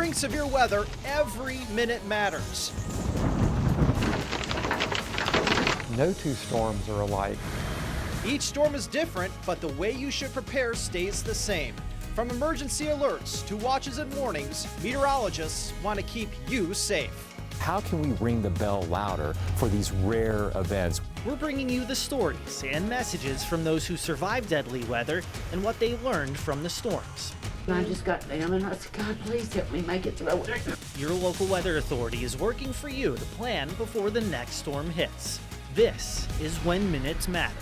During severe weather, every minute matters. No two storms are alike. Each storm is different, but the way you should prepare stays the same. From emergency alerts to watches and warnings, meteorologists want to keep you safe. How can we ring the bell louder for these rare events? We're bringing you the stories and messages from those who survived deadly weather and what they learned from the storms. I just got down and I said, God, please help me make it through it. Your local weather authority is working for you to plan before the next storm hits. This is When Minutes Matter.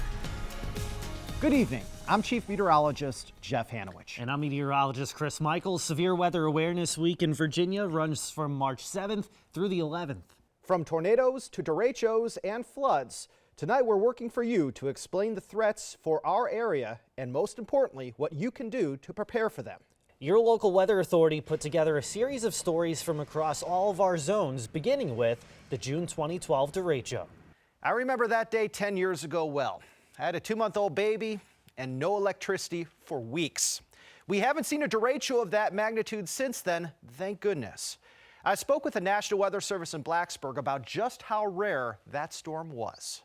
Good evening. I'm Chief Meteorologist Jeff Hanowich. And I'm meteorologist Chris Michaels. Severe Weather Awareness Week in Virginia runs from March 7th through the 11th. From tornadoes to derechos and floods, tonight we're working for you to explain the threats for our area and, most importantly, what you can do to prepare for them. Your local weather authority put together a series of stories from across all of our zones, beginning with the June 2012 derecho. I remember that day 10 years ago well. I had a 2-month-old baby and no electricity for weeks. We haven't seen a derecho of that magnitude since then, thank goodness. I spoke with the National Weather Service in Blacksburg about just how rare that storm was.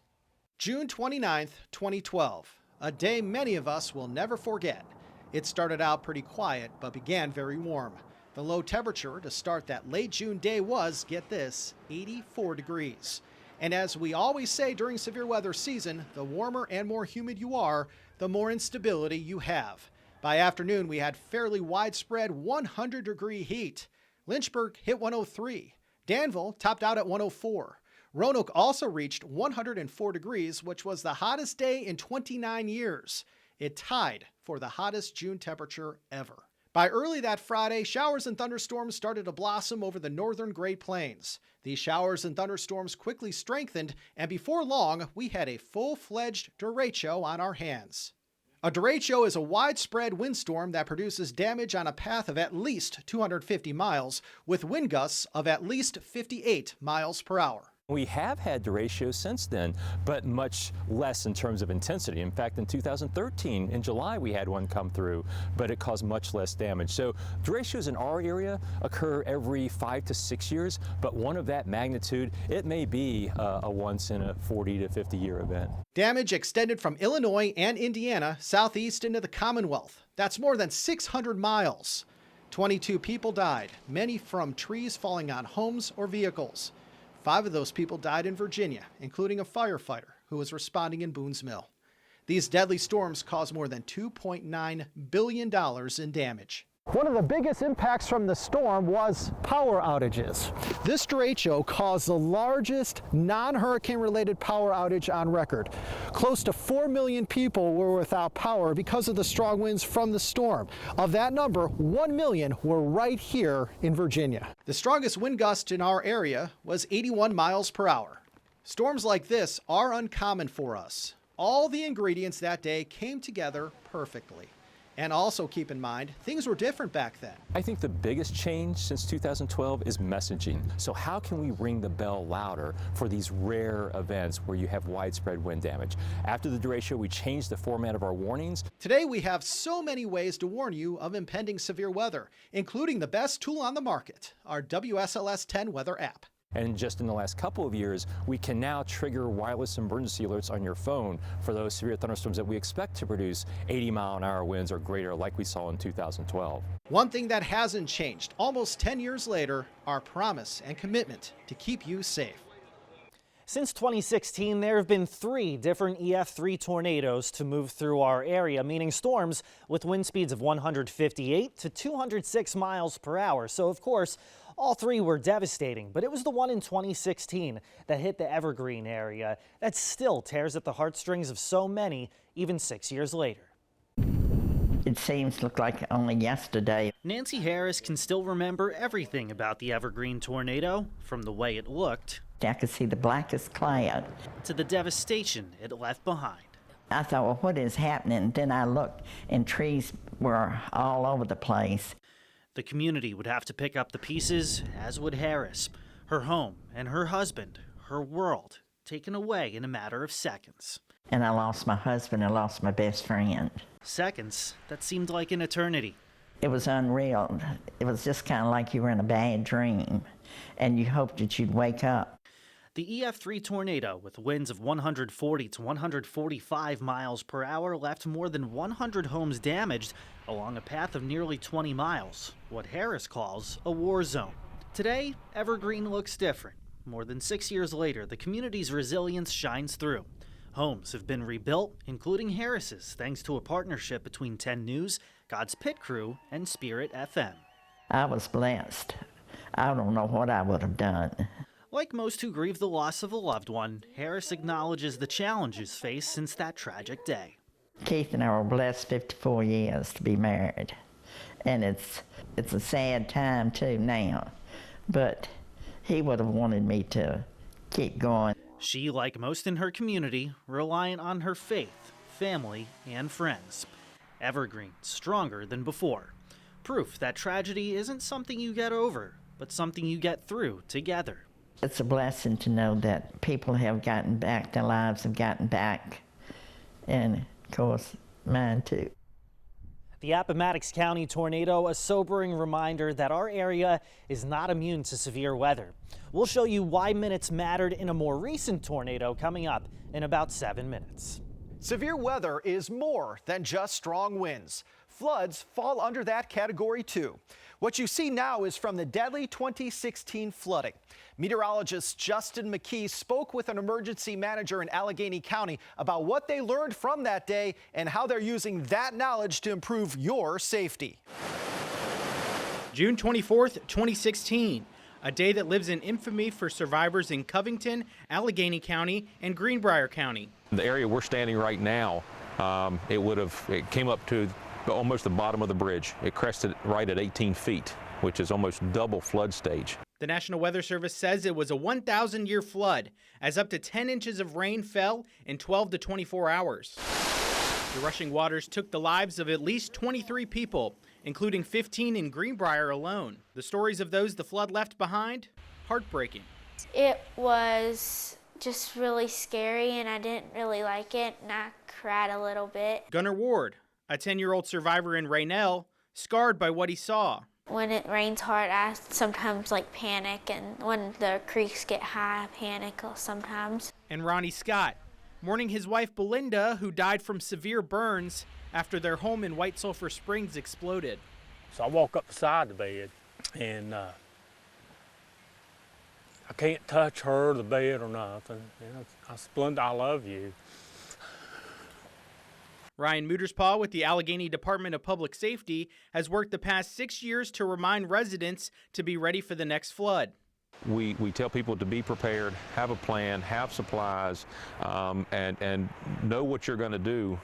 June 29th, 2012, a day many of us will never forget. It started out pretty quiet, but began very warm. The low temperature to start that late June day was, get this, 84 degrees. And as we always say during severe weather season, the warmer and more humid you are, the more instability you have. By afternoon, we had fairly widespread 100-degree heat. Lynchburg hit 103. Danville topped out at 104. Roanoke also reached 104 degrees, which was the hottest day in 29 years. It tied for the hottest June temperature ever. By early that Friday, showers and thunderstorms started to blossom over the northern Great Plains. These showers and thunderstorms quickly strengthened, and before long, we had a full-fledged derecho on our hands. A derecho is a widespread windstorm that produces damage on a path of at least 250 miles, with wind gusts of at least 58 miles per hour. We have had derechos since then, but much less in terms of intensity. In fact, in 2013, in July, we had one come through, but it caused much less damage. So derechos in our area occur every 5 to 6 years, but one of that magnitude, it may be a once in a 40 to 50 year event. Damage extended from Illinois and Indiana southeast into the Commonwealth. That's more than 600 miles. 22 people died, many from trees falling on homes or vehicles. 5 of those people died in Virginia, including a firefighter who was responding in Boone's Mill. These deadly storms caused more than $2.9 billion in damage. One of the biggest impacts from the storm was power outages. This derecho caused the largest non-hurricane related power outage on record. Close to 4 million people were without power because of the strong winds from the storm. Of that number, 1 million were right here in Virginia. The strongest wind gust in our area was 81 miles per hour. Storms like this are uncommon for us. All the ingredients that day came together perfectly. And also keep in mind, things were different back then. I think the biggest change since 2012 is messaging. So how can we ring the bell louder for these rare events where you have widespread wind damage? After the derecho, we changed the format of our warnings. Today, we have so many ways to warn you of impending severe weather, including the best tool on the market, our WSLS 10 weather app. And just in the last couple of years, we can now trigger wireless emergency alerts on your phone for those severe thunderstorms that we expect to produce 80-mile-an-hour winds or greater like we saw in 2012. One thing that hasn't changed almost 10 years later, our promise and commitment to keep you safe. Since 2016, there have been 3 different EF3 tornadoes to move through our area, meaning storms with wind speeds of 158 to 206 miles per hour. So, of course, all 3 were devastating, but it was the one in 2016 that hit the Evergreen area that still tears at the heartstrings of so many, even 6 years later. It seems to look like only yesterday. Nancy Harris can still remember everything about the Evergreen tornado, from the way it looked I could see the blackest cloud. to the devastation it left behind. I thought, well, what is happening? Then I looked, and trees were all over the place. The community would have to pick up the pieces, as would Harris. Her home and her husband, her world, taken away in a matter of seconds. And I lost my husband and lost my best friend. Seconds that seemed like an eternity. It was unreal. It was just kind of like you were in a bad dream, and you hoped that you'd wake up. The EF3 tornado, with winds of 140 to 145 miles per hour, left more than 100 homes damaged along a path of nearly 20 miles, what Harris calls a war zone. Today, Evergreen looks different. More than 6 years later, the community's resilience shines through. Homes have been rebuilt, including Harris's, thanks to a partnership between 10 News, God's Pit Crew, and Spirit FM. I was blessed. I don't know what I would have done. Like most who grieve the loss of a loved one, Harris acknowledges the challenges faced since that tragic day. Keith and I were blessed 54 years to be married. And it's a sad time too now. But he would have wanted me to keep going. She, like most in her community, reliant on her faith, family, and friends. Evergreen, stronger than before. Proof that tragedy isn't something you get over, but something you get through together. It's a blessing to know that people have gotten back, their lives have gotten back, and of course, mine too. The Appomattox County tornado, a sobering reminder that our area is not immune to severe weather. We'll show you why minutes mattered in a more recent tornado coming up in about 7 minutes. Severe weather is more than just strong winds. Floods fall under that category too. What you see now is from the deadly 2016 flooding. Meteorologist Justin McKee spoke with an emergency manager in Allegheny County about what they learned from that day and how they're using that knowledge to improve your safety. June 24th, 2016, a day that lives in infamy for survivors in Covington, Allegheny County, and Greenbrier County. The area we're standing right now, it came up to almost the bottom of the bridge. It crested right at 18 feet, which is almost double flood stage. The National Weather Service says it was a 1,000-year flood, as up to 10 inches of rain fell in 12 to 24 hours. The rushing waters took the lives of at least 23 people, including 15 in Greenbrier alone. The stories of those the flood left behind, heartbreaking. It was just really scary, and I didn't really like it, and I cried a little bit. Gunnar Ward, a 10-year-old survivor in Raynell, scarred by what he saw. When it rains hard, I sometimes panic, and when the creeks get high, I panic sometimes. And Ronnie Scott, mourning his wife Belinda, who died from severe burns after their home in White Sulphur Springs exploded. So I walk up beside the bed, and I can't touch her, the bed, or nothing. I said, Belinda, I love you. Ryan Muterspaw with the Allegheny Department of Public Safety has worked the past 6 years to remind residents to be ready for the next flood. We tell people to be prepared, have a plan, have supplies, and know what you're going to do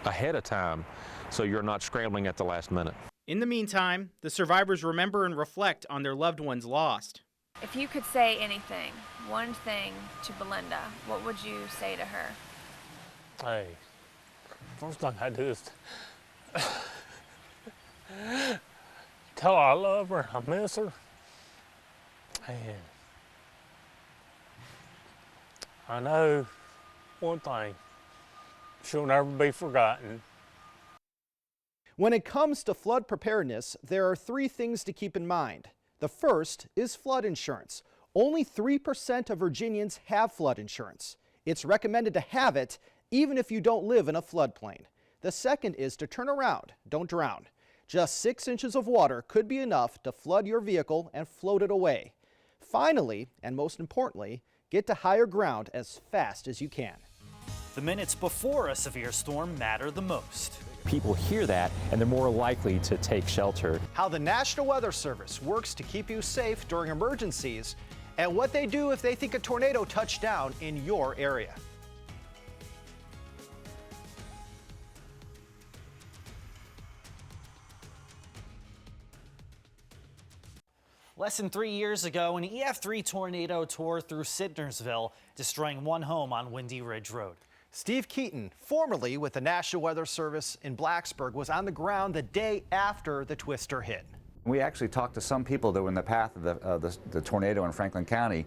ahead of time so you're not scrambling at the last minute. In the meantime, the survivors remember and reflect on their loved ones lost. If you could say anything, one thing to Belinda, what would you say to her? Hey, first thing I do is tell her I love her, I miss her, and I know one thing, she'll never be forgotten. When it comes to flood preparedness, there are 3 things to keep in mind. The first is flood insurance. Only 3% of Virginians have flood insurance. It's recommended to have it even if you don't live in a floodplain. The second is to turn around, don't drown. Just 6 inches of water could be enough to flood your vehicle and float it away. Finally, and most importantly, get to higher ground as fast as you can. The minutes before a severe storm matter the most. People hear that and they're more likely to take shelter. How the National Weather Service works to keep you safe during emergencies, and what they do if they think a tornado touched down in your area. Less than 3 years ago, an EF3 tornado tore through Sidnersville, destroying one home on Windy Ridge Road. Steve Keaton, formerly with the National Weather Service in Blacksburg, was on the ground the day after the twister hit. We actually talked to some people that were in the path of the tornado in Franklin County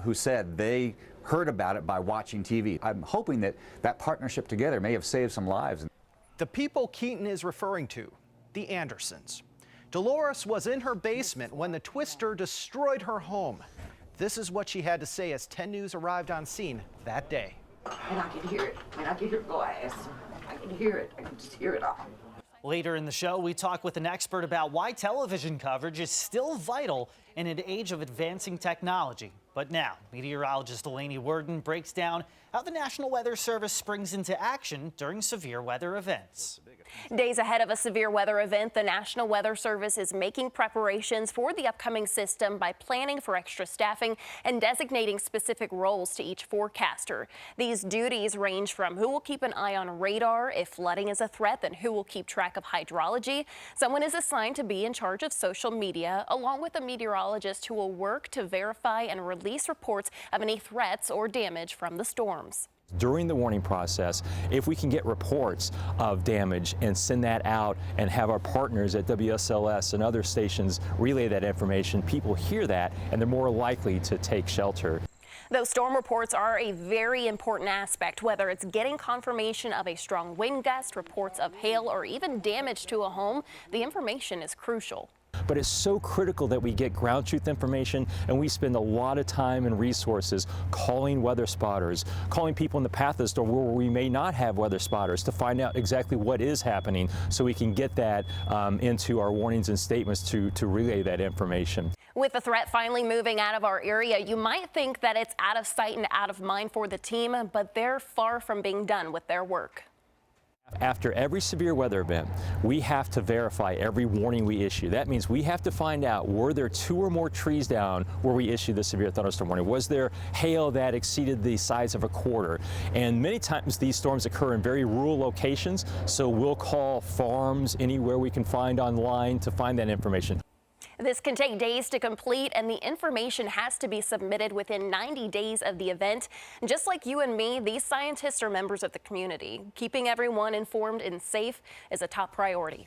who said they heard about it by watching TV. I'm hoping that that partnership together may have saved some lives. The people Keaton is referring to, the Andersons. Dolores was in her basement when the twister destroyed her home. This is what she had to say as 10 News arrived on scene that day. And I can hear it. And I can hear glass. I can hear it. I can just hear it all. Later in the show, we talk with an expert about why television coverage is still vital in an age of advancing technology. But now, meteorologist Delaney Worden breaks down how the National Weather Service springs into action during severe weather events. Days ahead of a severe weather event, the National Weather Service is making preparations for the upcoming system by planning for extra staffing and designating specific roles to each forecaster. These duties range from who will keep an eye on radar if flooding is a threat, then who will keep track of hydrology. Someone is assigned to be in charge of social media, along with a meteorologist who will work to verify and release reports of any threats or damage from the storms. During the warning process, if we can get reports of damage and send that out and have our partners at WSLS and other stations relay that information, people hear that and they're more likely to take shelter. Those storm reports are a very important aspect, whether it's getting confirmation of a strong wind gust, reports of hail, or even damage to a home. The information is crucial. But it's so critical that we get ground truth information, and we spend a lot of time and resources calling weather spotters, calling people in the path of the storm where we may not have weather spotters to find out exactly what is happening so we can get that into our warnings and statements to relay that information. With the threat finally moving out of our area, you might think that it's out of sight and out of mind for the team, but they're far from being done with their work. After every severe weather event, we have to verify every warning we issue. That means we have to find out, were there 2 or more trees down where we issued the severe thunderstorm warning? Was there hail that exceeded the size of a quarter? And many times these storms occur in very rural locations, so we'll call farms anywhere we can find online to find that information. This can take days to complete, and the information has to be submitted within 90 days of the event. Just like you and me, these scientists are members of the community. Keeping everyone informed and safe is a top priority.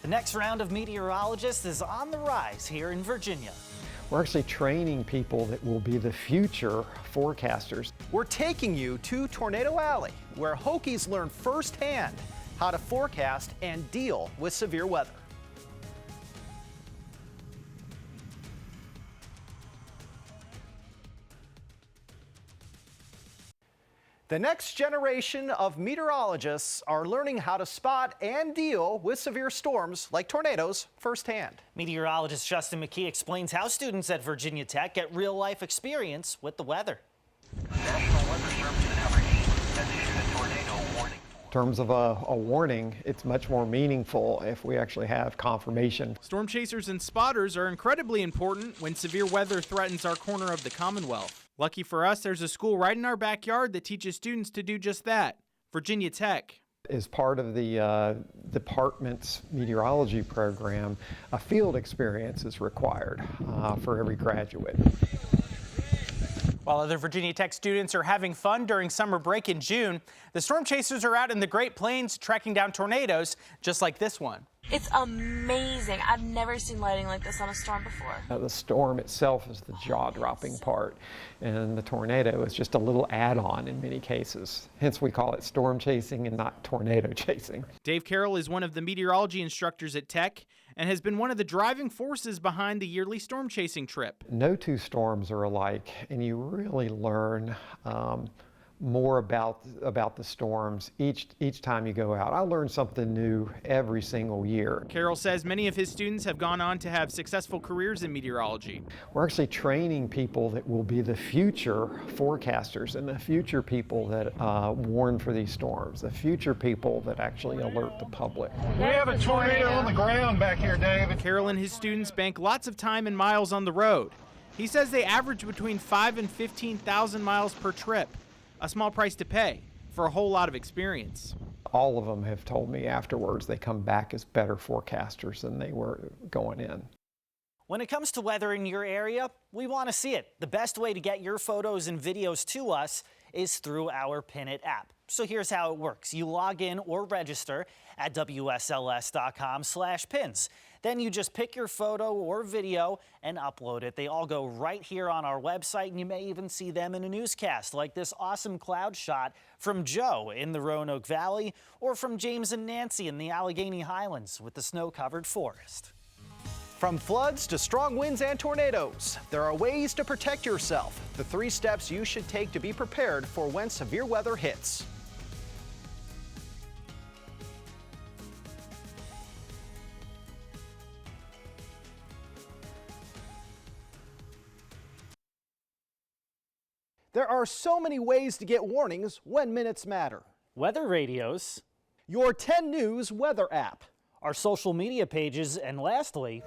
The next round of meteorologists is on the rise here in Virginia. We're actually training people that will be the future forecasters. We're taking you to Tornado Alley, where Hokies learn firsthand how to forecast and deal with severe weather. The next generation of meteorologists are learning how to spot and deal with severe storms like tornadoes firsthand. Meteorologist Justin McKee explains how students at Virginia Tech get real-life experience with the weather. National Weather Service in Evergreen has issued a tornado warning. In terms of a warning, it's much more meaningful if we actually have confirmation. Storm chasers and spotters are incredibly important when severe weather threatens our corner of the Commonwealth. Lucky for us, there's a school right in our backyard that teaches students to do just that, Virginia Tech. As part of the department's meteorology program, a field experience is required for every graduate. While other Virginia Tech students are having fun during summer break in June, the storm chasers are out in the Great Plains tracking down tornadoes just like this one. It's amazing. I've never seen lighting like this on a storm before. The storm itself is the jaw-dropping part, and the tornado is just a little add-on in many cases. Hence we call it storm chasing and not tornado chasing. Dave Carroll is one of the meteorology instructors at Tech and has been one of the driving forces behind the yearly storm chasing trip. No 2 storms are alike, and you really learn more about the storms each time you go out. I learn something new every single year. Carroll says many of his students have gone on to have successful careers in meteorology. We're actually training people that will be the future forecasters and the future people that warn for these storms, the future people that actually alert the public. We have a tornado on the ground back here, David. Carroll and his students bank lots of time and miles on the road. He says they average between 5,000 and 15,000 miles per trip. A small price to pay for a whole lot of experience. All of them have told me afterwards they come back as better forecasters than they were going in. When it comes to weather in your area, we want to see it. The best way to get your photos and videos to us is through our Pin It app. So here's how it works. You log in or register at WSLS.com/pins. Then you just pick your photo or video and upload it. They all go right here on our website, and you may even see them in a newscast, like this awesome cloud shot from Joe in the Roanoke Valley, or from James and Nancy in the Allegheny Highlands with the snow-covered forest. From floods to strong winds and tornadoes, there are ways to protect yourself. The 3 steps you should take to be prepared for when severe weather hits. There are so many ways to get warnings when minutes matter. Weather radios, Your 10 News weather app, our social media pages, and lastly,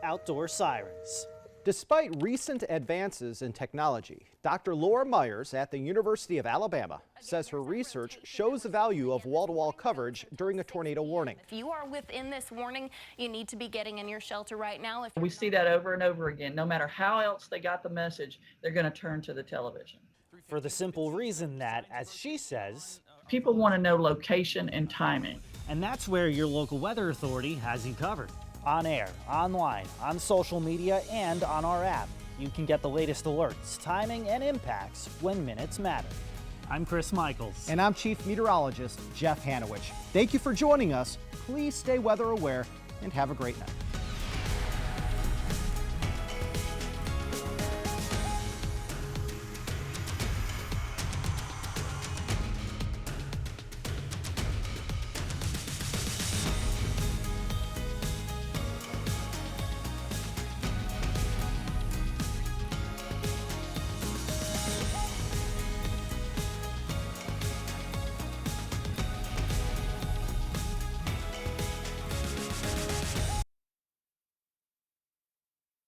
outdoor sirens. Despite recent advances in technology, Dr. Laura Myers at the University of Alabama says her research shows the value of wall-to-wall coverage during a tornado warning. If you are within this warning, you need to be getting in your shelter right now. We see that over and over again. No matter how else they got the message, they're going to turn to the television. For the simple reason that, as she says, people want to know location and timing. And that's where your local weather authority has you covered. On air, online, on social media, and on our app. You can get the latest alerts, timing, and impacts when minutes matter. I'm Chris Michaels. And I'm Chief Meteorologist Jeff Hanowich. Thank you for joining us. Please stay weather aware and have a great night.